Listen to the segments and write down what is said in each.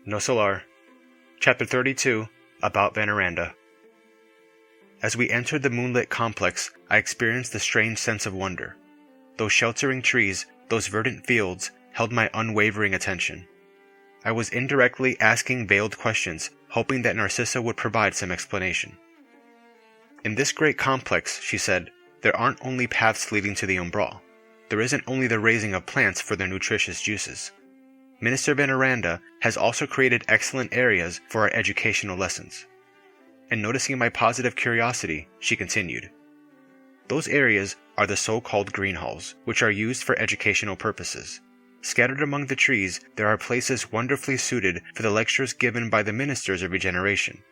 Nosso Lar, Chapter 32, About Veneranda. As we entered the moonlit complex, I experienced a strange sense of wonder. Those sheltering trees, those verdant fields, held my unwavering attention. I was indirectly asking veiled questions, hoping that Narcissa would provide some explanation. In this great complex, she said, there aren't only paths leading to the umbral. There isn't only the raising of plants for their nutritious juices. Minister Veneranda has also created excellent areas for our educational lessons. And noticing my positive curiosity, she continued, those areas are the so-called green halls, which are used for educational purposes. Scattered among the trees, there are places wonderfully suited for the lectures given by the ministers of regeneration.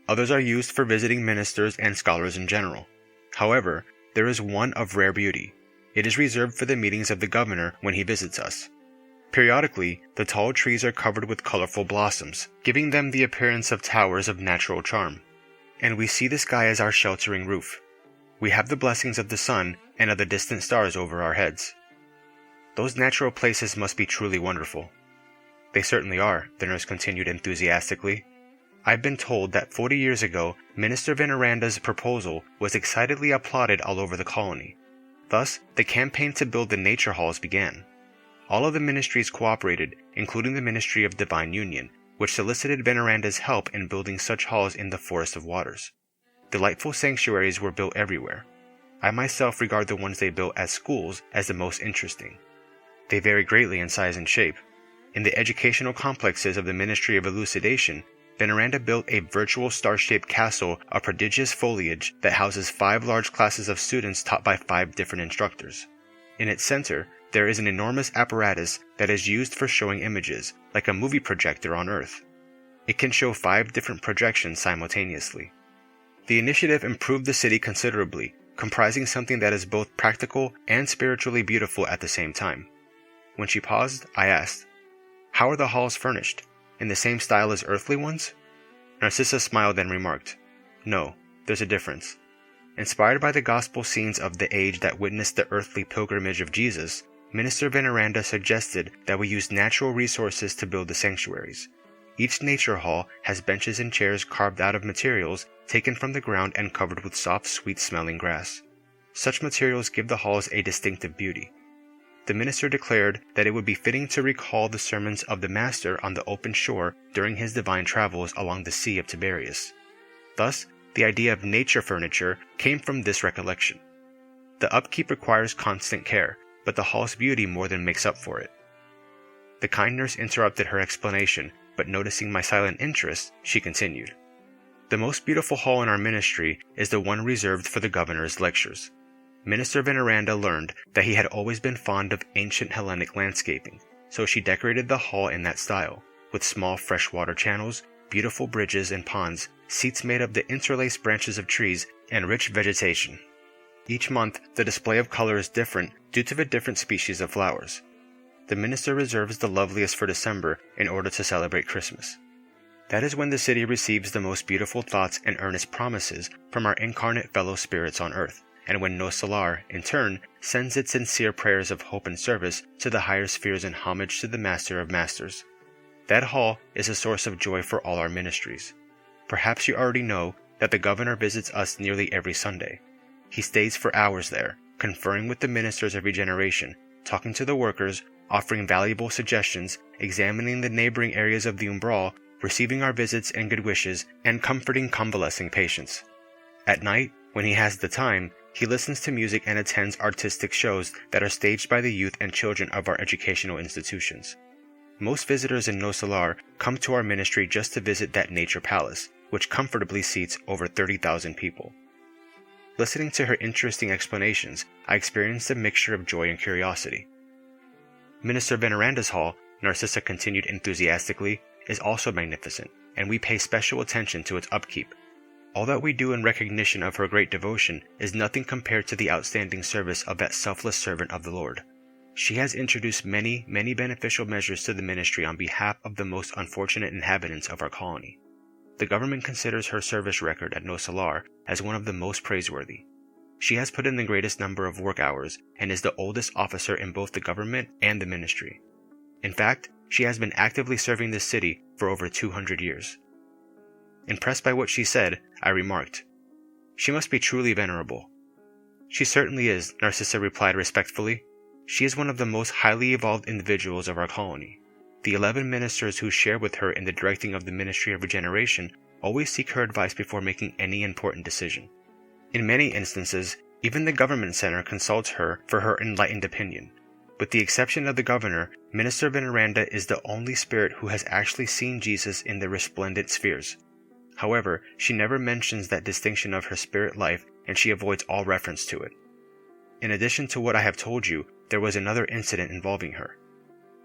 Others are used for visiting ministers and scholars in general. However, there is one of rare beauty. It is reserved for the meetings of the governor when he visits us. Periodically, the tall trees are covered with colorful blossoms, giving them the appearance of towers of natural charm. And we see the sky as our sheltering roof. We have the blessings of the sun and of the distant stars over our heads. Those natural places must be truly wonderful. They certainly are, the nurse continued enthusiastically. I've been told that 40 years ago, Minister Veneranda's proposal was excitedly applauded all over the colony. Thus, the campaign to build the nature halls began. All of the ministries cooperated, including the Ministry of Divine Union, which solicited Veneranda's help in building such halls in the Forest of Waters. Delightful sanctuaries were built everywhere. I myself regard the ones they built as schools as the most interesting. They vary greatly in size and shape. In the educational complexes of the Ministry of Elucidation, Veneranda built a virtual star-shaped castle of prodigious foliage that houses 5 large classes of students taught by 5 different instructors. In its center, there is an enormous apparatus that is used for showing images, like a movie projector on Earth. It can show 5 different projections simultaneously. The initiative improved the city considerably, comprising something that is both practical and spiritually beautiful at the same time. When she paused, I asked, how are the halls furnished? In the same style as earthly ones? Narcissa smiled and remarked, no, there's a difference. Inspired by the gospel scenes of the age that witnessed the earthly pilgrimage of Jesus, Minister Veneranda suggested that we use natural resources to build the sanctuaries. Each nature hall has benches and chairs carved out of materials taken from the ground and covered with soft, sweet-smelling grass. Such materials give the halls a distinctive beauty. The minister declared that it would be fitting to recall the sermons of the Master on the open shore during his divine travels along the Sea of Tiberias. Thus, the idea of nature furniture came from this recollection. The upkeep requires constant care, but the hall's beauty more than makes up for it. The kind nurse interrupted her explanation, but noticing my silent interest, she continued. The most beautiful hall in our ministry is the one reserved for the governor's lectures. Minister Veneranda learned that he had always been fond of ancient Hellenic landscaping, so she decorated the hall in that style, with small freshwater channels, beautiful bridges and ponds, seats made of the interlaced branches of trees, and rich vegetation. Each month, the display of color is different due to the different species of flowers. The minister reserves the loveliest for December in order to celebrate Christmas. That is when the city receives the most beautiful thoughts and earnest promises from our incarnate fellow spirits on earth, and when Nosso Lar, in turn, sends its sincere prayers of hope and service to the higher spheres in homage to the Master of Masters. That hall is a source of joy for all our ministries. Perhaps you already know that the governor visits us nearly every Sunday. He stays for hours there, conferring with the ministers of regeneration, talking to the workers, offering valuable suggestions, examining the neighboring areas of the umbral, receiving our visits and good wishes, and comforting convalescing patients. At night, when he has the time, he listens to music and attends artistic shows that are staged by the youth and children of our educational institutions. Most visitors in Nosso Lar come to our ministry just to visit that nature palace, which comfortably seats over 30,000 people. Listening to her interesting explanations, I experienced a mixture of joy and curiosity. Minister Veneranda's hall, Narcissa continued enthusiastically, is also magnificent, and we pay special attention to its upkeep. All that we do in recognition of her great devotion is nothing compared to the outstanding service of that selfless servant of the Lord. She has introduced many, many beneficial measures to the ministry on behalf of the most unfortunate inhabitants of our colony. The government considers her service record at Nosso Lar as one of the most praiseworthy. She has put in the greatest number of work hours and is the oldest officer in both the government and the ministry. In fact, she has been actively serving this city for over 200 years. Impressed by what she said, I remarked, "She must be truly venerable." "She certainly is," Narcissa replied respectfully. "She is one of the most highly evolved individuals of our colony. The 11 ministers who share with her in the directing of the Ministry of Regeneration always seek her advice before making any important decision. In many instances, even the government center consults her for her enlightened opinion. With the exception of the governor, Minister Veneranda is the only spirit who has actually seen Jesus in the resplendent spheres. However, she never mentions that distinction of her spirit life, and she avoids all reference to it. In addition to what I have told you, there was another incident involving her.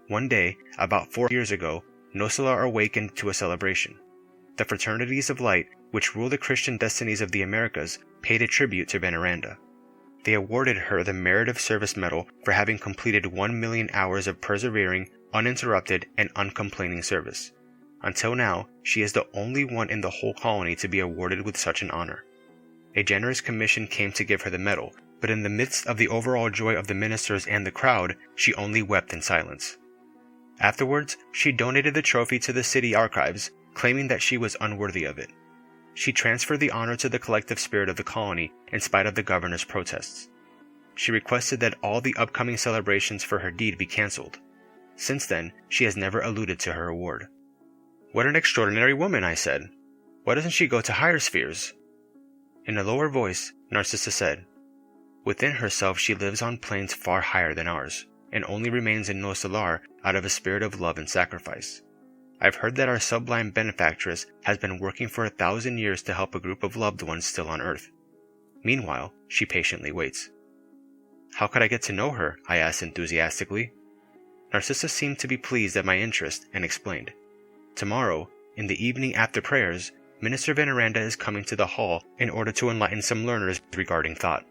One day, about 4 years ago, Nosso Lar awakened to a celebration. The fraternities of light, which rule the Christian destinies of the Americas, paid a tribute to Veneranda. They awarded her the Merit of Service Medal for having completed 1 million hours of persevering, uninterrupted, and uncomplaining service. Until now, she is the only one in the whole colony to be awarded with such an honor. A generous commission came to give her the medal, but in the midst of the overall joy of the ministers and the crowd, she only wept in silence. Afterwards, she donated the trophy to the city archives, claiming that she was unworthy of it. She transferred the honor to the collective spirit of the colony in spite of the governor's protests. She requested that all the upcoming celebrations for her deed be cancelled. Since then, she has never alluded to her award. "What an extraordinary woman," I said. "Why doesn't she go to higher spheres?" In a lower voice, Narcissa said, "Within herself she lives on planes far higher than ours, and only remains in Nosso Lar out of a spirit of love and sacrifice. I've heard that our sublime benefactress has been working for 1,000 years to help a group of loved ones still on Earth. Meanwhile, she patiently waits." "How could I get to know her?" I asked enthusiastically. Narcissa seemed to be pleased at my interest and explained, "Tomorrow, in the evening after prayers, Minister Veneranda is coming to the hall in order to enlighten some learners regarding thought.